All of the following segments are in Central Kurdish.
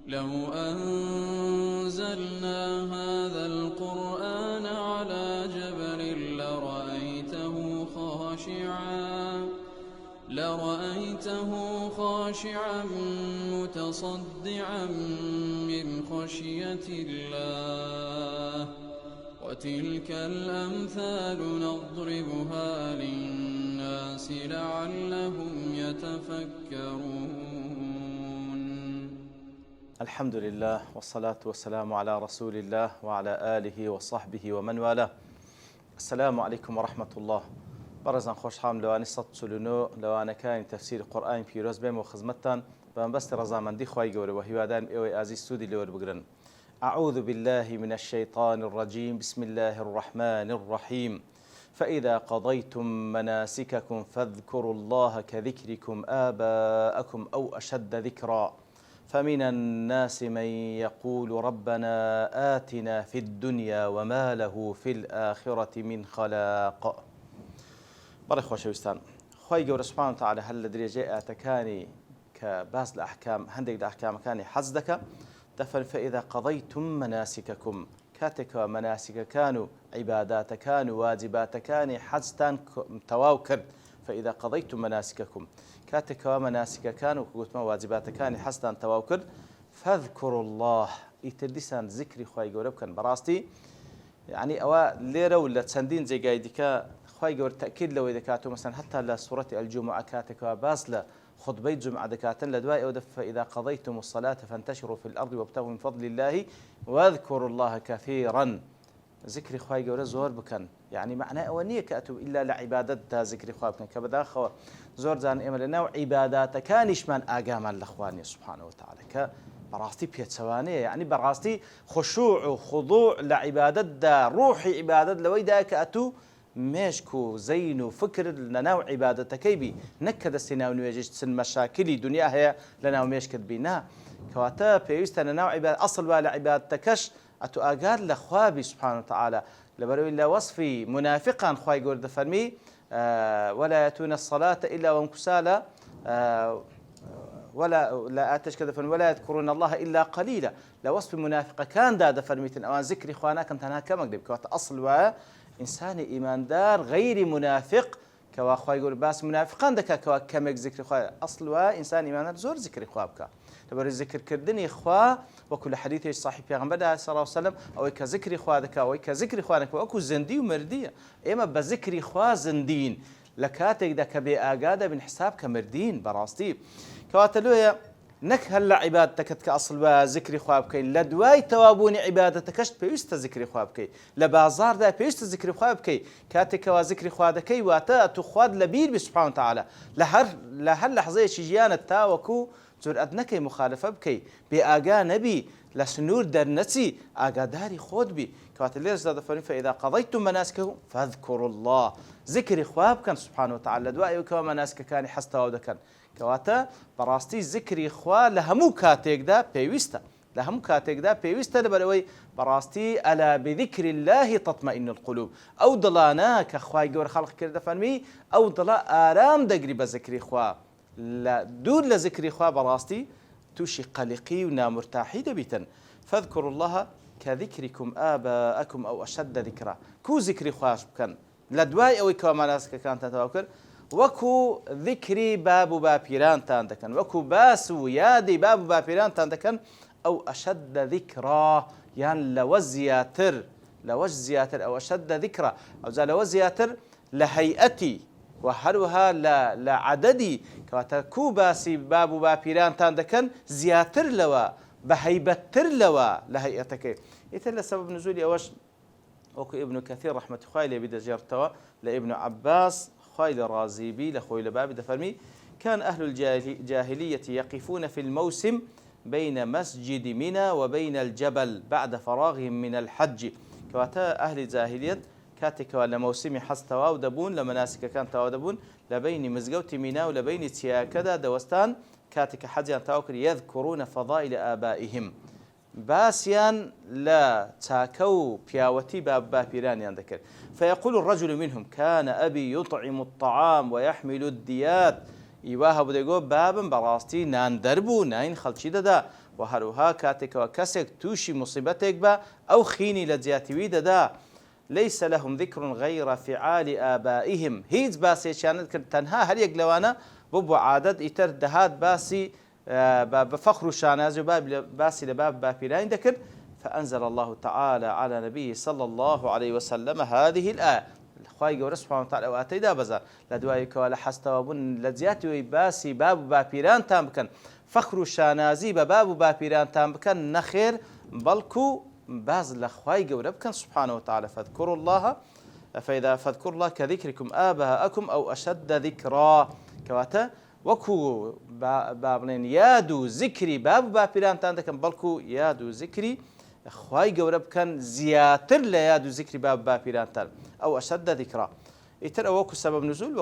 لو أنزلنا هذا القرآن على جبل لرأيته خاشعا متصدعا من خشية الله وتلك الأمثال نضربها للناس لعلهم يتفكرون. الحمد لله والصلاة والسلام على رسول الله وعلى آله وصحبه ومن والاه. السلام عليكم ورحمة الله. برزان خوش حام لوانی صد سلونو لوانا كان تفسير القرآن في روز بهم وخزمتان بس رزامن دي خواي جوري وهيوادان ايوي ازي سودي لور بقرن. أعوذ بالله من الشيطان الرجيم. بسم الله الرحمن الرحيم. فإذا قضيتم مناسككم فاذكروا الله كذكركم آباءكم أو أشد ذكرا فمن الناس من يقول ربنا آتنا في الدنيا وما له في الآخرة من خلاق. بەڵێ خۆشەویستان، خی گەورە سوبحانەهو وتەعالە هەر لە درێژەی ئاەتەکانی کە باس لە ئەحکام هەندێک لە ئەحکامەکانی حەز دەکە دەفەرمێ فەئیذا قەضەیتم مەناسکەکم، کاتێکەوە مەناسکەکان و عیباداتەکان و واجباتەکانی حەزتان تەواو کرد. فەئیذا قەضەیتم مەناسکەکم، کاتێکەوە مەناسکەکان و گوتمە واجباتەکانی حەزتان تەواو کرد فەذکروا الله، ئیتر دیسان ذکری خی گەورە بکەن. بەڕاستی یعنی ئەوە لێرە و لە چەندین جێگای دیکە خی گەورە تەکید لەوەی دەکات و مەسەن هەتا لە سوورەتی ئەلجومعە کاتێکەوە باس لە خودبەی جومعە دەکاتن لە دوای ئەوە فەئیذا قەضەیتم الصەلاة فانتشروا في الأرض وابتغوا من فضل الله واذكروا الله كثيرا. ذکری خی گەورە زۆر بکەن، یعنی معنای ئەوە نییە کە ئەتوو ئیلا لە عیبادەتدا ذکری خوا بکەن، کە بەداخەوە زۆر جان ئێمە لە ناو عیباداتەکانیشمان ئاگامان لە خوا نییە سوبحانەهو وتەعالە، کە بەڕاستی پێچەوانەیە، یعنی بەڕاستی خشوع و خضوع لە عیبادەتدا، ڕوحی عیبادەت لەوەیدا کە ئەتوو مێشک و زەین و فکر لە ناو عیبادەتەکەی بی، نەک کە دەستی ناو نوێژی چەند مەشاکلی دنیا هەیە لە ناو مێشکت بی. نا کەواتە پێویستە لە ناو عیبادەت ئەسڵ وا لە عیبادەتەکەش ئەتوو ئاگار لە خوا بی سوبحانەهو وتەعالە. لەبەرەوەی لە وەصفی منافقان خی گەورە دەفەرمی ولا يأتون الصلاة إلا وهم كسالى ولا آتش كذا ولا يذكرون الله إلا قليلا. لوصف منافق كان دا دفرميتن أوان ذكر إخوانا كنت أنا كما قلت كوات أصل و إنسان إيماندار غير منافق كوا خواي يقول باس منافقان دكا كوا كمك ذكر خوا أصل و إنسان إيماندار زور ذكر خوا بك. تبر الذكر كردني خوا وكل حديث صحيح پیغمبر صلى الله عليه وسلم أو كذكر خوا دكا أو كذكر خوا نك وأكو زندي ومردية. إما بذكر خوا زندين لكاتك دكا بأجادة من حساب كمردين براستي. كواتلويا نەک هەر لە عیبادەتەکەت کە ئەسڵ بە ذکری خوا بکەین، لە دوای تەوابوونی عیبادەتەکەشت پێویستە ذکری خوا بکەیت، لە بازاردا پێویستە ذکری خوا بکەیت. کاتێکەوە ذکری خوا دەکەی واتە ئەتوو خواد لە بیر بی سوبحانەهو وتەعالە، لە هەر لەحظەیەکی ژیانت تاوەکو جورئەت نەکەی مخالفە بکەیت، بێئاگا نەبی، لە سنوور دەرنەچی، ئاگاداری خۆت بی. کەواتە لێرەدا دەفەرمێ فەئیذا قەضەیتم مەناسکەکم فاذکروا الله، ذکری خوا بکەن سوبحانەهو وتەعالە لە دوای ئەوەی مەناسکەکانی حەز تەواو دەکەن. کەواتە بەڕاستی ذکری خوا لە هەموو کاتێکدا پێویستە، لە هەموو کاتێکدا پێویستە، لەبەرەوەی بەڕاستی ئەلا بذکر الله تطمئن القلوب، ئەو دڵانە کە خوای گەورە خەڵق کرد دەفەرمی ئەو دڵە ئارام دەگری بە ذکری خوا، دوور لە ذکری خوا بەڕاستی تووشی قەلقی و نامرتاحی دەبیتن. فاذكروا الله كذكركم آباءكم أو أشد ذكرا، کو ذکری خواش بکەن لە دوای ئەوەی کەوا مەناسکەکانتان تەواو کرد، وەکو ذکری باب و باپیرانتان دەکەن، وەکو باس و یادی باب و باپیرانتان دەکەن، ئەو ئەشەدە ذیکرا، یان لەوە زیاتر، لەوەش زیاتر، ئەو ئەشەدە ذیکرا، ئەوجا لەوە زیاتر لە هەیئەتی و هەروەها لە عەدەدی، کەواتە کو باسی باب و باپیرانتان دەکەن زیاتر لەوە، بە هەیبەتتر لەوە لە هەیئەتەکەی. ئیتر لە سەبەب نزولی ئەوەش وەکو ئیبن کەثیر ڕەحمەتی خوای لێ بدەژێڕێتەوە لە ئیبن عەباس خوای لە ڕازی بی لە خۆی لە بابی دەفەرمی كان أهل الجاهلية يقفون في الموسم بين مسجد منى وبين الجبل بعد فراغهم من الحج. كواتا أهل جاهلية كاتكوا لموسم حز تواو دبون لمناسك كان تواو دبون لبين مزقوت منى ولبين تياكدا دوستان كاتك حجيان تاوكر يذكرون فضائل آبائهم، باسيان لا تاكو بياوتي باب بابيرانيان ذكر. فيقول الرجل منهم كان أبي يطعم الطعام ويحمل الديات، ئیوا هەبوو دەیگۆ بابم بەڕاستی نان دەربوو ناین خەڵکی دەدا و هەروها کاتێکەوە کەسێک تووشی مصیبەتێک بە ئەو خینی لە جیاتیوی دەدا ليس لهم ذكر غير فعال آبائهم هیچ باسێکیانت کرد تەنها هەر یەک لەوانە بۆ عادەت ئیتر دەهات باسی بفخر و شانازی و باسی لە باب باپیرانی دەکرد فأنزل الله تعالى على نبيه صلى الله عليه وسلم هذه الآية خواهی گەورە سبحانه وتعالى ئەو ئاتەیدا بەزار لە دواییکەوە لە حەستەوە بوون لە جیاتیەوەی باسی باب و باپیرانتان بکەن فخر و شانازی بە باب و باپیرانتان بکەن نەخێر بەڵکو باز لە خواهی گەورە بکەن سبحانه وتعالى فاذكروا الله فإذا فاذكروا الله كذكركم آباءكم أو أشد ذكرا کەواتە وەکو با بڵێن یاد و زیکری باب و باپیرانتان دەکەن بەڵکو یاد و زیکری خواهی گەورە بکەن زیاتر لە یاد و زیکری باب و باپیرانتان ئەو ئەشەدە ذیکرا ئیتر ئەوە وەکو سەبەب نزول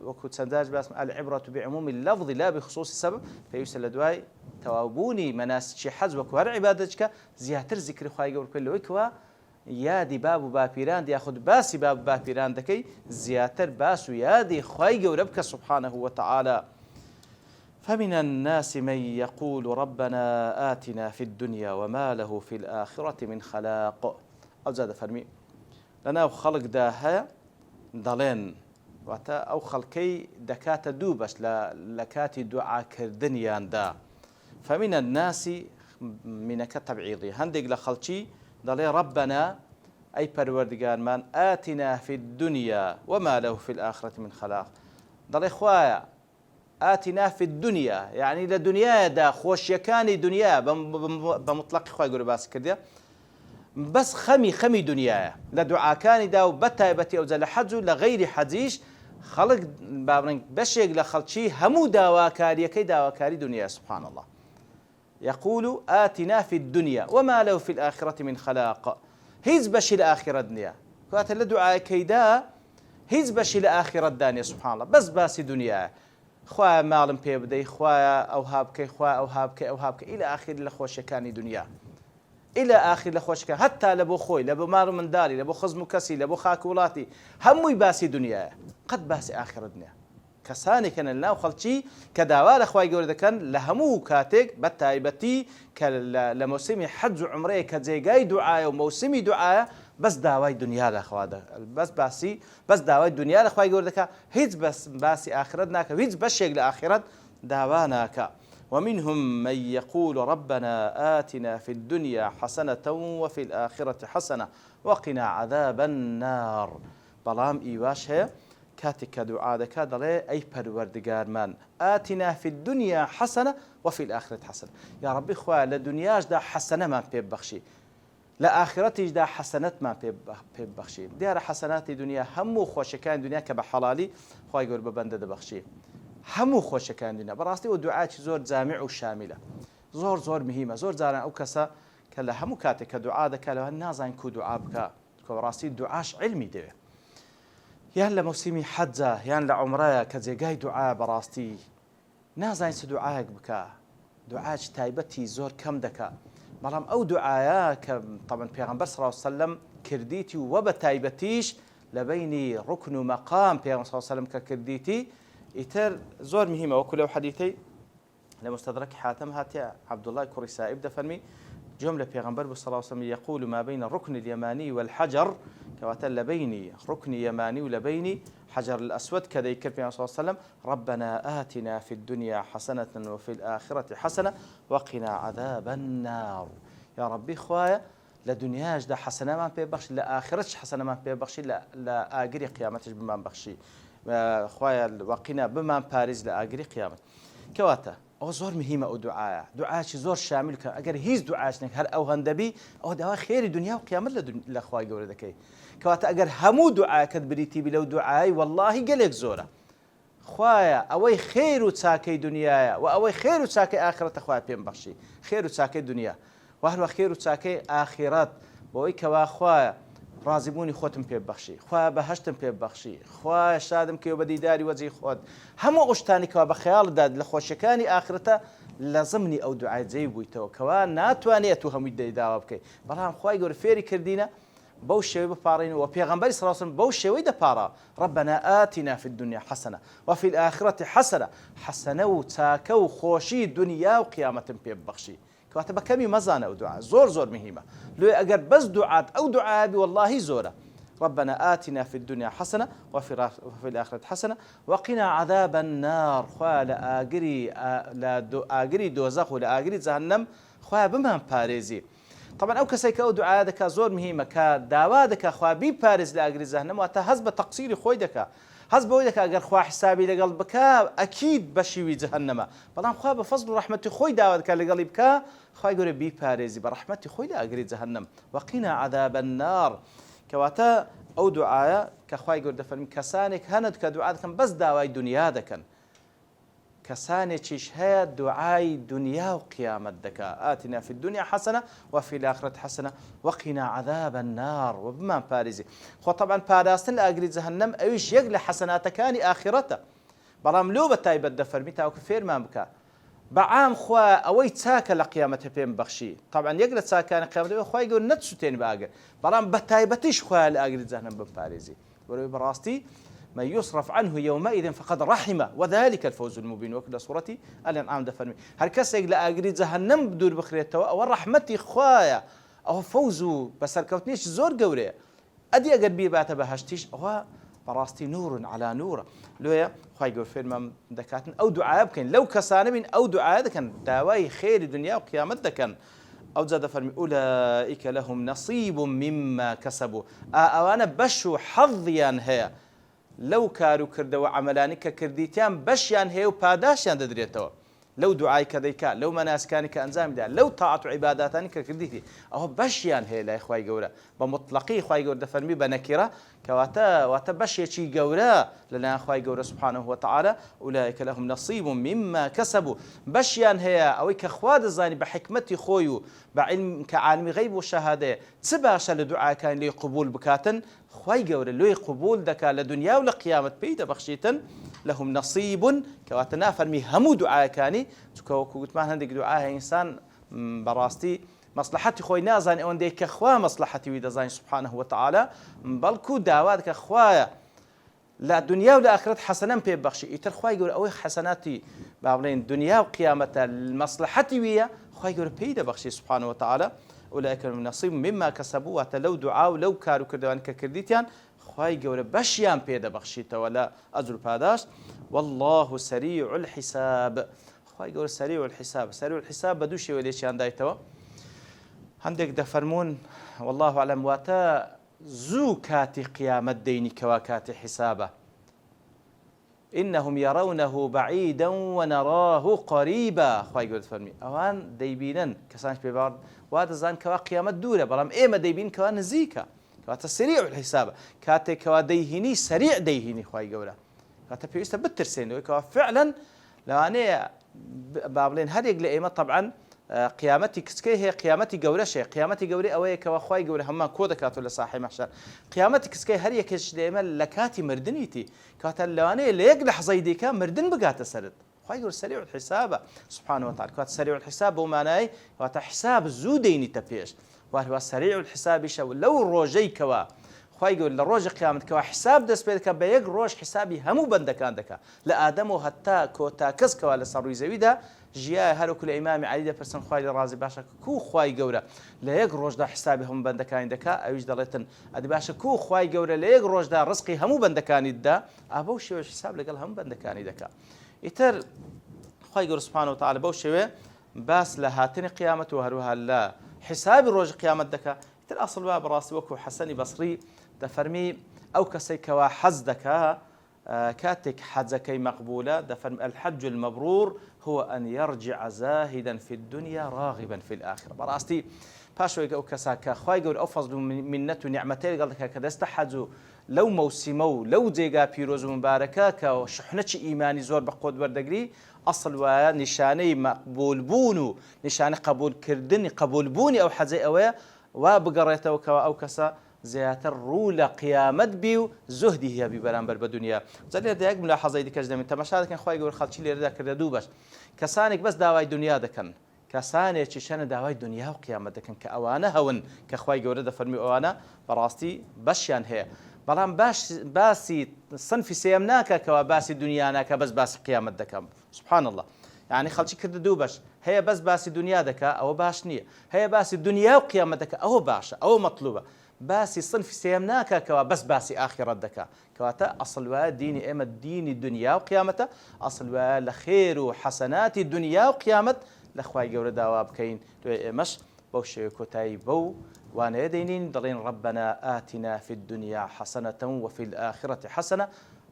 وەکو چەنداش باسم العبرة بعموم اللفظ لا بخصوص السبب پێویستە لە دوای تەواوبوونی مەناسکی حەج وەکو هەر عیبادەتێکە زیاتر زیکری خواهی گەورە بکەن لەوەی کەوە یادی باب و باپیران یاخود باسی باب و باپیران دەکەی زیاتر باس و یادی خواهی گەورە بکە سبحانه وتعالى فمن الناس من يقول ربنا آتنا في الدنيا وما له في الآخرة من خلاق أو زاد فرمي لنا خلق داها دلين واتا أو خلقي دكات دوبش لكاتي دعاء كردنيان دا فمن الناس منك تبعيضي هندق لخلقي دلي ربنا أي پروردگار من آتنا في الدنيا وما له في الآخرة من خلاق دلي خوايا آتنا في الدنيا يعني لدنيا دا خوشيكاني دنيا بمطلق خواهي قولي باس كرديا بس خمي دنيا لدعاكاني دا وبتايبتي أو زل حجو لغير حجيش خلق بابرنك بشيق لخلشي همو داواكاري كي داواكاري دنيا سبحان الله يقول آتنا في الدنيا وما له في الآخرة من خلاق هيز بشي الآخرة دنيا كوات لدعاء كيدا هيز بشي الآخرة دانيا سبحان الله بس باسي دنيا خوايا مالم پێ بدەی خوايا ئەو هابکەی خوا ئەو هابکە إلى آخر لە خۆشیەکانی دنیا إلى آخر لە خۆشیەکان هەتا لە بۆ خۆی لە بۆ ماڵ و منداڵی لە بۆ خزم و کەسی لە بۆ خاک وڵاتی هەمووی باسی دنیایە قەت باسی ئاخرەت نییە کەسانێکن لەناو خەڵکی کە داوا لە خوای گەورە دەکەن لە هەموو کاتێک بە تایبەتی کە لە مەوسمی حەج و عومرەیە کە جێگای دوعایە و مەوسمی دوعایە بەس داوای دنیا لە خوا بەس داوای دنیا لە خوای گەورە دەکا هیچ باسی ئاخرەت ناکە هیچ بەشێک لە ئاخرەت داوا ناکە ومنهم من يقول ربنا آتنا في الدنيا حسنة وفي الآخرة حسنة وقنا عذاب النار بەڵام ئیواش هەیە کاتێک کە دوعا دەکات دەڵێ ئەی پەروەردگارمان ئاتینا فی الدنیا حەسەنە وفی الآخرەت حەسەنە یا ڕەبی خوا لە دنیاشدا حەسەنەمان پێ ببەخشی لە ئاخرەتیشدا حەسەنەتمان پێ ببەخشی دیارە حەسەناتی دنیا هەموو خۆشیەکانی دنیا کە بە حەڵالی خوای گەورە بە بەندە دەبەخشی هەموو خۆشیەکانی دنیا بەڕاستی و دوعاکی زۆر جامع و شاملە زۆر مهمە زۆر جاران ئەو کەسە کە لە هەموو کاتێک کە دوعا دەکات لەوە نازانین کو دوعا بکات کە بەڕاستی دوعاش علمی دەوێت یان لە مەوسمی حەجە یان لە عومرەیە کە جێگای دوعا بەڕاستی نازانین چ دوعایەک بکە دوعاکی تایبەتی زۆر کەم دەکات بەڵام ئەو دوعایە کە طبعا پێغەمبەر صلی الله علیه وسلم کردیتی و بە تایبەتیش لە بینی ڕکن و مەقام پێغەمبەر صلی الله علیه وسلم کە کردیتی ئیتر زۆر مهمە وەکو لەو حەدیثەی لە مستدرک حاتم هاتیە عەبدوڵڵای کوڕی سائب دەفەرمی جملة پیغمبر صلى الله عليه وسلم يقول ما بين الركن اليماني والحجر كواتل لبيني ركن يماني ولبيني حجر الأسود كذا يكر صلى الله عليه وسلم ربنا آتنا في الدنيا حسنة وفي الآخرة حسنة وقنا عذاب النار يا ربي خوايا لدنياش دا حسنة ما بيبخشي لآخرتش حسنة ما بيبخشي لا آقري قيامتش بمان بخشي خوايا وقنا بمان باريز لآقري قيامت كواتا ئەو زۆر مهمە ئەو دوعاە دوعاکی زۆر شامل کە ئەگەر هیچ دوعاچنێک هەر ئەو هەندەبی ئەو داوا خێری دنیا و قیامەت لە خوای گەورە دەکەی کەواتە ئەگەر هەموو دوعاکەت بریتی بی لەو دوعای واللهی گەلێک زۆرە خوایە ئەوەی خێر و چاکەی دنیاە و ئەوەی خێر و چاکەی ئاخرەتە خوای پێم بەخشی خێر و چاکەی دنیا و هەروە خێر و چاکەی ئاخرەت بۆەوەی کەوا خوایە ڕازیبوونی خۆتم پێ بەخشی خوا بەهەشتم پێ بەخشی خوا شادم کێ بە دیداری وەجهی خۆت هەموو ئەو شتانی کەوا بە خەیاڵدا لە خۆشیەکانی ئاخرەتە لە زمنی ئەو دوعای جێی بوویتەوە کەوا ناتوانێت و هەمووی داوا بکەیت بەڵام خوای گەورە فێری کردینە بەو شێوەی بپارڕین و پێغەمبەری صلی الله علیه و سلم بەو شێوەی دەپارا ربنا آتنا في الدنيا حسنة وفي الآخرة حسنة حسنة و چاکە و خۆشی دنیا و قیامەتم پێ ببەخشی کەواتە بە کەمی مەزانە ئەو دوعا زۆر مهمە لێ ئەگەر بەس دوعات ئەو دوعابی واللهی زۆرە ربنا آتنا في الدنيا حسنة وفي الآخرة حسنة وقنا عذاب النار خوا لآقري دوزخ ولآقري جهنم خوا بمان باريزي طبعا ئەو کەسێک کە ئەو دوعا دەکا زۆر مهمە کە داوا دەکا خوا بیپارێز لە ئاگری جەهەنەم واتە هەست بە تەقسیری خۆی دەکا هەست بەوەی دەکا ئەگەر خوا حسابی لەگەڵ بکا ئەکید بە شیوی جەهەنەمە بەڵام خوا بە فەزل و ڕەحمەتی خۆی داوا دەکا لەگەڵی بکا خوای گەورە بیپارێزی بە ڕەحمەتی خۆی لە ئاگری جەهەنەم وقنا عذاب النار کەواتە ئەو دوعایە کە خوای گەورە دەفەرمی کەسانێک هەنت کە دوعا دەکەن بەس داوای دنیا دەکەن کەسانێکیش هەیە دوعای دنیا و قیامەت دەکا ئاتنا في الدنيا حسنة وفي الآخرة حسنة وقنا عذاب النار وبمان پارێزی خۆ طبعا پاراستن لە ئاگری جەهەنەم ئەویش یەک لە حەسەناتەکانی ئاخرەتە بەڵام لۆ بە تایبەت دەفەرمی تاوکە فێرمان بکە بەعام خوا ئەوەی چاکە لە قیامەتە پێم بەخشی طبعا یەک لە چاکانی قیامەتەوە خوای گەورە نەچوتێن بە ئاگر بەڵام بە تایبەتیش خوا لە ئاگری جەهەنەم بپارێزی وەرەوەی بەڕاستی من يصرف عنه يومئذ فقد رحمه وذلك الفوز المبين وكل سورة الأنعام دفرمي هر كسيك لأجري جهنم بدور بخريته أو رحمتي خوايا أو فوزو بس الكوتنيش زور قوري أدي أجر بي بات بهشتيش أو براستي نور على نور لويا خواي يقول فيلم دكاتن أو دعاء بكن لو كسان من أو دعاء كان داواي خير الدنيا وقيامت كان أو زاد فرمي أولئك لهم نصيب مما كسبوا أوانا بشو حظيا هي لو كارو كردوا عملاني كرديتيان بشيان هي وباداشيان ددريتوا لو دعاي كذيكا لو مناسكاني كأنزام دا لو طاعة عباداتاني كرديتي أو بشيان هي لا إخوائي قورا بمطلقي إخوائي قورا دفرمي بنكرة كواتا بشي شي قورا لنا إخوائي قورا سبحانه وتعالى أولئك لهم نصيب مما كسبوا بشيان هي أو كأخواد الزاني بحكمتي خويو بعلم كعالم غيب وشهادة تباشا لدعاء كان لي قبول بكاتن خوای گەورە لۆی قبول دەکا لە دنیا و لە قیامەت پێی دەبەخشیتن لەهم نەصیب کەواتە نافەرمی هەموو دوعاەکانی چونکە وەکو گوتمان هەندێک دوعا هەیە ئینسان بەڕاستی مەصلحەتی خۆی نازانێ ئەوەندەی کە خوا مەصلحەتی وی دەزانێ سوبحانه وتعالى بەڵکو داوا دەکە خوایە لە دنیا و لە ئاخرەت حەسەنەم پێ ببەخشی ئیتر خوای گەورە ئەوەی حەسەناتی با بڵێن دنیا و قیامەتە مەصلحەتی ویە خوای گەورە پێی دەبەخشی سوبحانه وتعالى أولئك من نصيب مما كسبوا وتلو دعاء ولو كارو كردوان ككرديتيان خواي جورا بشيان بيدا بخشيتا ولا أجر باداش والله سريع الحساب خواي جورا سريع الحساب بدوشي وليشيان دايتوا عندك دفرمون والله أعلم واتا زو كاتي قيامة ديني كواكاتي حسابه إنهم يرونه بعيدا ونراه قريبا خواي جورا فرمي أوان ديبينن كسانش ببارد وهذا زان كوا قيامة دورة بلام إيه ما ديبين كوا نزيكا كوا تسريع الحساب كاتي كوا ديهني سريع ديهني خواي قولا كاتا بيوستا بترسين كوا فعلا لو أنا بابلين هذيك لإيمة طبعا قيامتي كسكي هي قيامتي قولا شيء قيامتي قولي أوي كوا خواي قولا هما كودا كاتو لصاحي محشر قيامتي كسكي هريا كش لإيمة لكاتي مردنيتي كاتا لو أنا ليك لحظة ديكا مردن بقات سرد خواهي سريع الحساب سبحانه وتعالى كوات سريع الحساب ومعناه كوات حساب زوديني تبيش وهو سريع الحساب شو لو روجي كوا خواهي يقول لروج قيامت كوا حساب دس بيدك بيق روج حسابي همو بندك عندك لآدم وحتى كوتا كز كوا لصاروي زويدا جيا هلو كل إمام علي ده برسن خواهي رازي باشا كو خواهي قورا ليق روج دا حسابي هم بندك عندك أويج دلتن أدي باشا كو خواهي قورا ليق روج دا رزقي همو بندك عند أبوشي وش حساب لقال هم بندك عندك إتر خواهي قول سبحانه وتعالى بوشوه باس لهاتين قيامة وهروها لا حساب الروج قيامة دكا إتر أصل باب راسي وكو حسني بصري دفرمي أو كسيك وحز دكا كاتك حزكي مقبولة دفرمي الحج المبرور هو أن يرجع زاهدا في الدنيا راغبا في الآخرة براستي باشوي أو كساكا خواهي قول أفضل منة نعمتين قال لك كذا استحجوا لو موسمو لو جيغا بيروز مباركة كشحنة إيماني زور بقود وردقري أصل ونشاني مقبول بونو نشاني قبول كردني قبول بوني أو حزي أويا وبقريته وكوا أو كسا زياتر رولا قيامت بيو زهدي هي ببرامبر بدنيا زلير ديك ملاحظة ديك أجدا من تماشا كان خواهي يقول خالتشي ليردا كردو باش كسانك بس داواي دنيا دكن کەسانێکی شەنە داوای دنیا و قیامەت دەکەن کە ئەوانە هەون کە خوای گەورە دەفەرمی ئەوانە بەڕاستی بەشیان هەیە. بەڵام باسی سنفی سێم ناکە کەوا باسی دنیا ناکە بەس باسی قیامەت دەکەم. سبحان الله. یعنی خەڵکی کردە دوو بەش، هەیە بەس باسی دنیا دەکا ئەوە باش نییە، هەیە باسی دنیا و قیامەت دەکە ئەوە باشە، ئەوە مەطلوبە. باسی سنفی سێم ناکە کەوا بەس باسی ئاخیرەت دەکا، کەواتە ئەسڵ وایە دینی ئێمە دینی دنیا و قیامەتە، ئەسڵ وایە لە خێر و حەسەناتی دنیا و قیامەت لە خوای گەورە داوا بکەین. دوێ ئێمەش بەو شێوەیە کۆتایی بەو وانەیە دەینین دەڵێن ربنا آتنا في الدنيا حسنة وفي الآخرة حسنة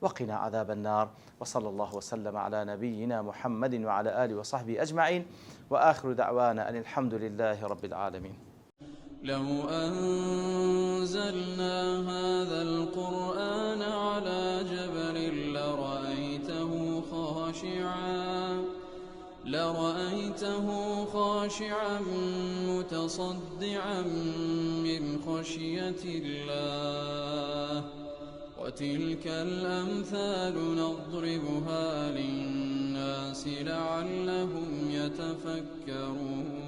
وقنا عذاب النار. وصلى الله وسلم على نبينا محمد وعلى آله وصحبه أجمعين، وآخر دعوانا أن الحمد لله رب العالمين. لو أنزلنا هذا القرآن على جبل لرأيته خاشعا متصدعا من خشية الله. وتلك الأمثال نضربها للناس لعلهم يتفكرون.